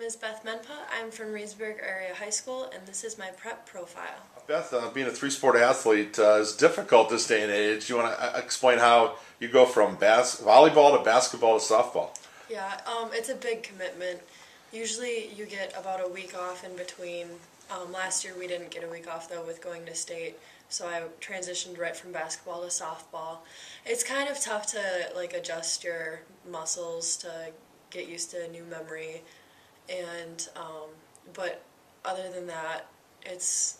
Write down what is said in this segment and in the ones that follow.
is Beth Maenpaa. I'm from Reedsburg Area High School, and this is my prep profile. Beth, being a three-sport athlete is difficult this day and age. You want to explain how you go from volleyball to basketball to softball? Yeah, it's a big commitment. Usually you get about a week off in between. Last year we didn't get a week off, though, with going to state, so I transitioned right from basketball to softball. It's kind of tough to adjust your muscles to get used to a new memory, and but other than that, it's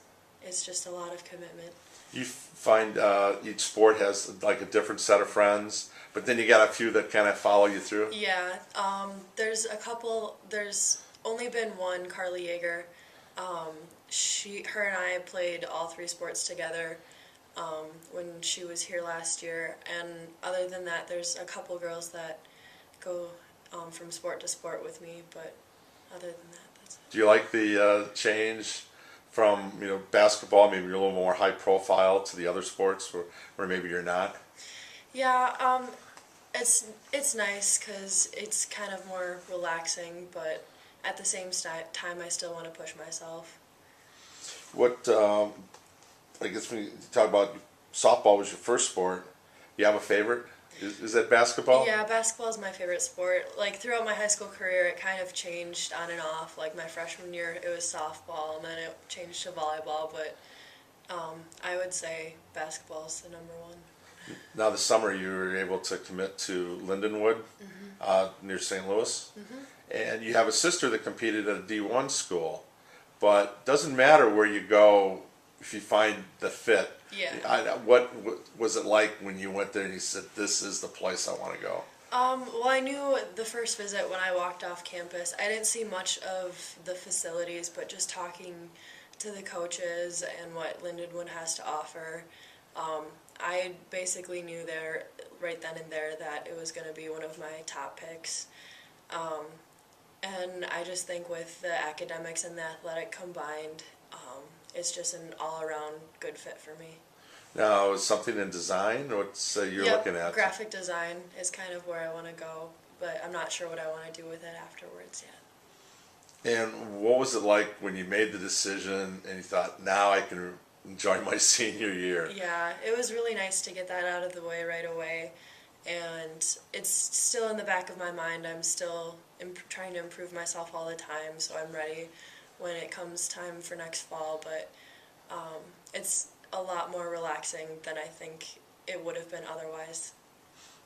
just a lot of commitment. You find each sport has like a different set of friends, but then you got a few that kind of follow you through? Yeah, there's a couple. There's only been one, Carly Yeager. Her and I played all three sports together when she was here last year, and other than that, there's a couple girls that go from sport to sport with me, but other than that, that's it. Do you like the change from basketball, maybe you're a little more high profile, to the other sports where maybe you're not? Yeah, it's nice because it's kind of more relaxing, but at the same time, I still want to push myself. What I guess when you talk about softball was your first sport, you have a favorite? Is that basketball? Yeah, basketball is my favorite sport. Like, throughout my high school career, it kind of changed on and off. Like, my freshman year, it was softball, and then it changed to volleyball, but I would say basketball is the number one. Now this summer you were able to commit to Lindenwood, near St. Louis, and you have a sister that competed at a D1 school, but doesn't matter where you go if you find the fit. Yeah. What was it like when you went there and you said, this is the place I want to go? Well, I knew the first visit when I walked off campus. I didn't see much of the facilities, but just talking to the coaches and what Lindenwood has to offer, I basically knew there, right then and there, that it was going to be one of my top picks. And I just think with the academics and the athletic combined, it's just an all-around good fit for me. Now, is something in design? What's you're looking at? Graphic design is kind of where I want to go, but I'm not sure what I want to do with it afterwards yet. And what was it like when you made the decision and you thought, now I can enjoy my senior year? Yeah, it was really nice to get that out of the way right away, and it's still in the back of my mind. I'm still trying to improve myself all the time, so I'm ready when it comes time for next fall, but it's a lot more relaxing than I think it would have been otherwise.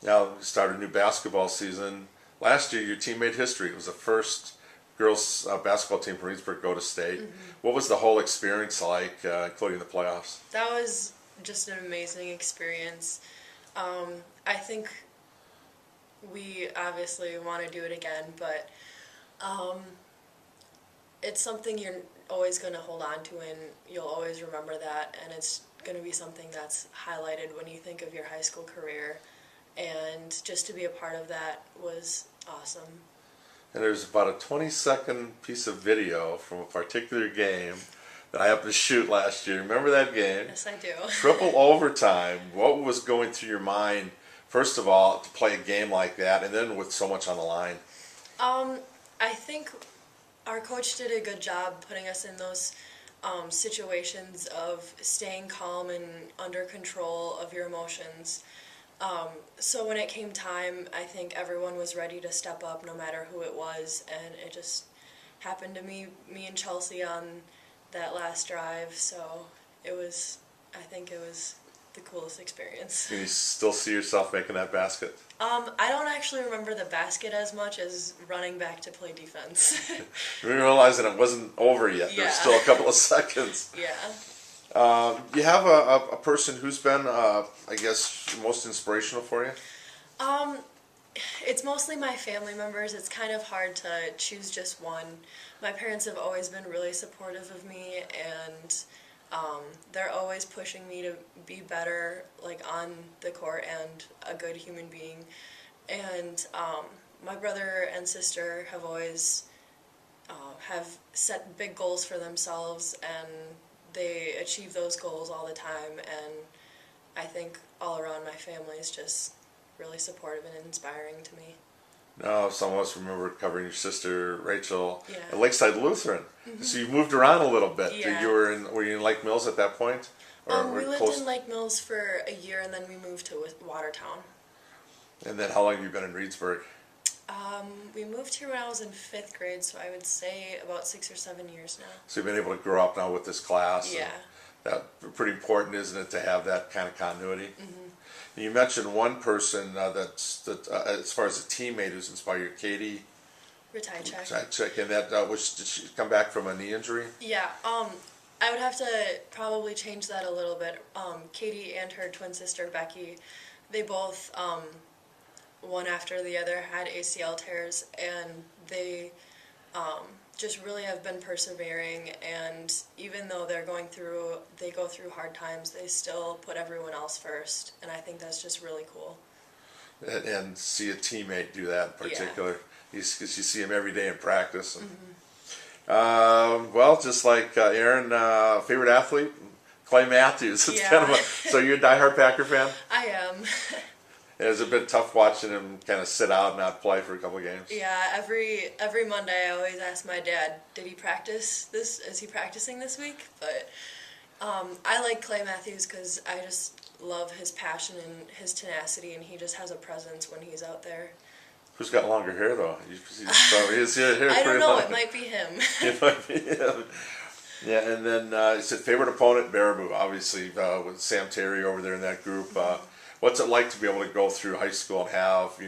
Now, we started a new basketball season. Last year, your team made history. It was the first girls basketball team from Reedsburg go to state. What was the whole experience like, including the playoffs? That was just an amazing experience. I think we obviously want to do it again, but it's something you're always going to hold on to, and you'll always remember that, and it's going to be something that's highlighted when you think of your high school career, and just to be a part of that was awesome. And there's about a 20-second piece of video from a particular game that I happened to shoot last year. Remember that game? Yes, I do. Triple overtime. What was going through your mind, first of all, to play a game like that, and then with so much on the line? I think our coach did a good job putting us in those situations of staying calm and under control of your emotions. So when it came time, I think everyone was ready to step up no matter who it was, and it just happened to me and Chelsea on that last drive, so I think it was the coolest experience. Can you still see yourself making that basket? I don't actually remember the basket as much as running back to play defense. Realizing it wasn't over yet. Yeah. There's still a couple of seconds. Yeah. You have a person who's been, I guess, most inspirational for you? It's mostly my family members. It's kind of hard to choose just one. My parents have always been really supportive of me, and they're always pushing me to be better, like on the court, and a good human being. And my brother and sister have always have set big goals for themselves, and they achieve those goals all the time. And I think all around my family is just really supportive and inspiring to me. No, some of us remember covering your sister Rachel Yeah. at Lakeside Lutheran. So you moved around a little bit. Yeah. Were you in Lake Mills at that point? We lived close? in Lake Mills for a year, and then we moved to Watertown. And then how long have you been in Reedsburg? We moved here when I was in 5th grade, so I would say about 6 or 7 years now. So you've been able to grow up now with this class. Yeah. That's pretty important, isn't it, to have that kind of continuity? Mm-hmm. You mentioned one person as far as a teammate who's inspired you, Katie. Retychek. And that did she come back from a knee injury? Yeah. I would have to probably change that a little bit. Katie and her twin sister Becky, they both one after the other had ACL tears, and they just really have been persevering, and even though they go through hard times, they still put everyone else first, and I think that's just really cool. And see a teammate do that in particular, because you see him every day in practice. And, well, just like Aaron, favorite athlete, Clay Matthews. It's kind of so you're a diehard Packer fan? I am. Has it been tough watching him kind of sit out and not play for a couple of games? Yeah, every Monday I always ask my dad, did he practice this? Is he practicing this week? But I like Clay Matthews because I just love his passion and his tenacity, and he just has a presence when he's out there. Who's got longer hair, though? His hair I don't know, long. it might be him. It might be him. Yeah, and then he said favorite opponent, Baraboo, obviously, with Sam Terry over there in that group. What's it like to be able to go through high school and have,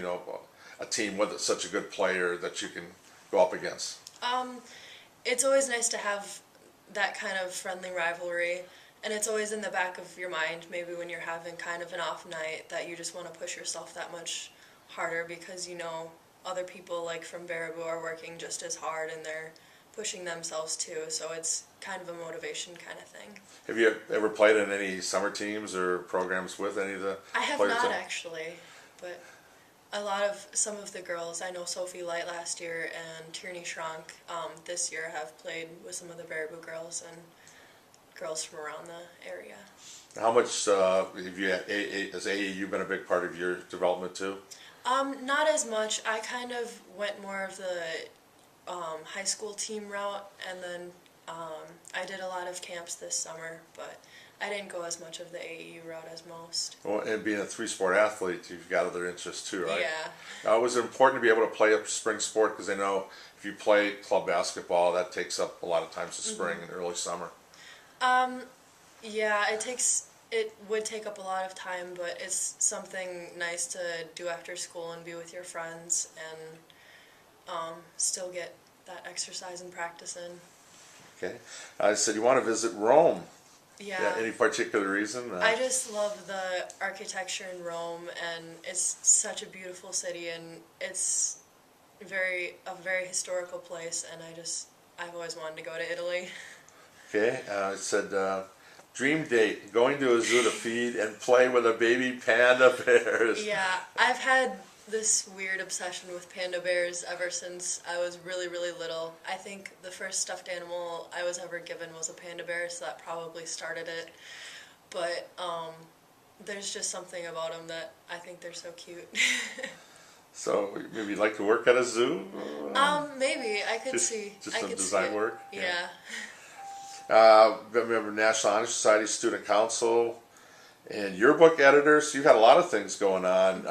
a team with such a good player that you can go up against? It's always nice to have that kind of friendly rivalry, and it's always in the back of your mind, maybe when you're having kind of an off night, that you just want to push yourself that much harder because other people like from Baraboo are working just as hard, and they're pushing themselves too, so it's kind of a motivation kind of thing. Have you ever played in any summer teams or programs with any of the I have players? not actually, but some of the girls, I know Sophie Light last year and Tierney Schrank this year have played with some of the Baraboo girls and girls from around the area. How much have you has AAU been a big part of your development too? Not as much. I kind of went more of the high school team route, and then I did a lot of camps this summer, but I didn't go as much of the AAU route as most. Well, and being a three-sport athlete, you've got other interests too, right? Yeah. Was it important to be able to play a spring sport? Because I know if you play club basketball, that takes up a lot of times the spring and early summer. Yeah, it would take up a lot of time, but it's something nice to do after school and be with your friends and still get that exercise and practice in. Okay. I said you want to visit Rome. Yeah. Any particular reason? I just love the architecture in Rome, and it's such a beautiful city, and it's a very historical place, and I've always wanted to go to Italy. Okay. I said dream date, going to a zoo to feed and play with a baby panda bears. Yeah, I've had this weird obsession with panda bears ever since I was really, really little. I think the first stuffed animal I was ever given was a panda bear, so that probably started it. But there's just something about them that I think they're so cute. So maybe you'd like to work at a zoo? Maybe I could see. Just I some could design see it. work? Yeah. Member National Honor Society, Student Council, and yearbook editor. So you've had a lot of things going on.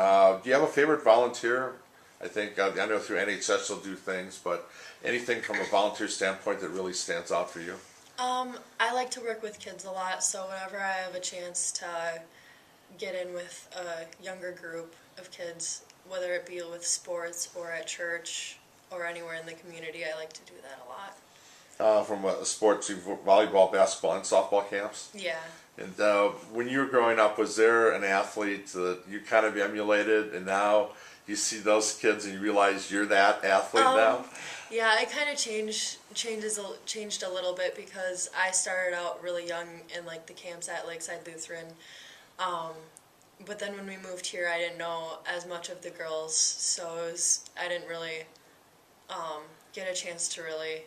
Do you have a favorite volunteer? I think I know through NHS they'll do things, but anything from a volunteer standpoint that really stands out for you? I like to work with kids a lot, so whenever I have a chance to get in with a younger group of kids, whether it be with sports or at church or anywhere in the community, I like to do that a lot. From sports, volleyball, basketball, and softball camps? Yeah. And when you were growing up, was there an athlete that you kind of emulated, and now you see those kids and you realize you're that athlete now? Yeah, it kind of changed a little bit because I started out really young in like the camps at Lakeside Lutheran. But then when we moved here, I didn't know as much of the girls, so I didn't really get a chance to really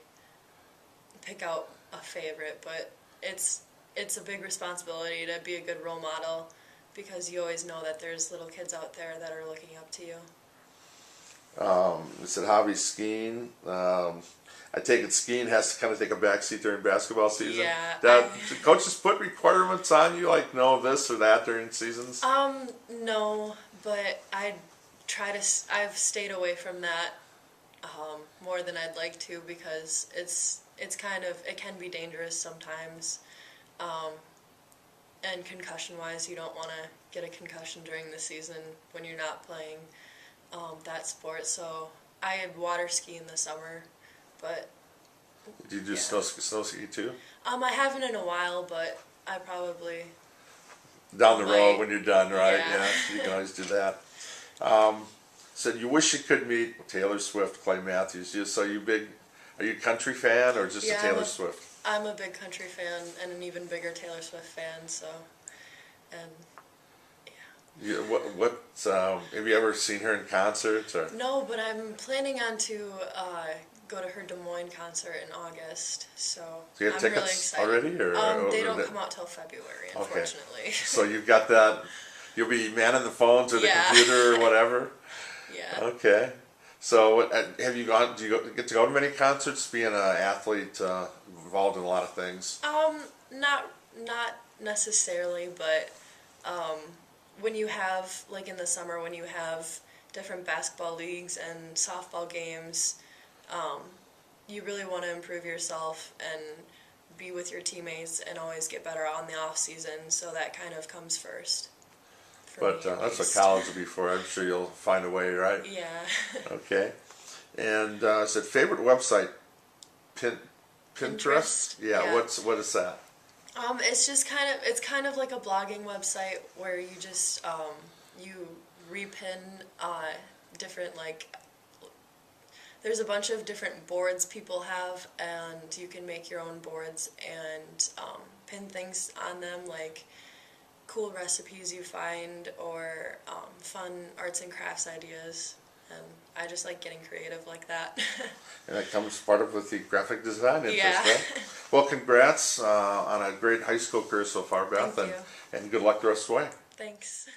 pick out a favorite. But it's a big responsibility to be a good role model because you always know that there's little kids out there that are looking up to you. It said hobby skiing. I take it skiing has to kind of take a backseat during basketball season. Yeah, Do coaches put requirements on you, like no this or that during seasons? No, but I've stayed away from that more than I'd like to because it can be dangerous sometimes. And concussion wise, you don't want to get a concussion during the season when you're not playing that sport. So I had water ski in the summer, but Do you do yeah. snow ski too? I haven't in a while, but I probably Down the road might. when you're done, right? Yeah. You can always do that. Said you wish you could meet Taylor Swift, Clay Matthews. Are you a country fan or just a Taylor Swift? I'm a big country fan and an even bigger Taylor Swift fan. So, and yeah. Have you ever seen her in concert? Or? No, but I'm planning on to go to her Des Moines concert in August. So Do you have I'm tickets really excited. already, or they don't come out till February, unfortunately. Okay. So you've got that. You'll be manning the phones or the computer or whatever. Yeah. Okay. So have you gone? Do you get to go to many concerts? Being an athlete, involved in a lot of things. Not necessarily, but when you have, like in the summer, when you have different basketball leagues and softball games, you really want to improve yourself and be with your teammates and always get better on the off season. So that kind of comes first. But that's what college will be for. I'm sure you'll find a way, right? Yeah. Okay. And I said favorite website, Pinterest. Yeah. What is that? It's kind of like a blogging website where you just you repin different, like, there's a bunch of different boards people have, and you can make your own boards and pin things on them, like cool recipes you find or fun arts and crafts ideas. And I just like getting creative like that. And that comes part of with the graphic design interest, Yeah. right? Well, congrats on a great high school career so far, Beth, Thank you. and good luck the rest of the way. Thanks.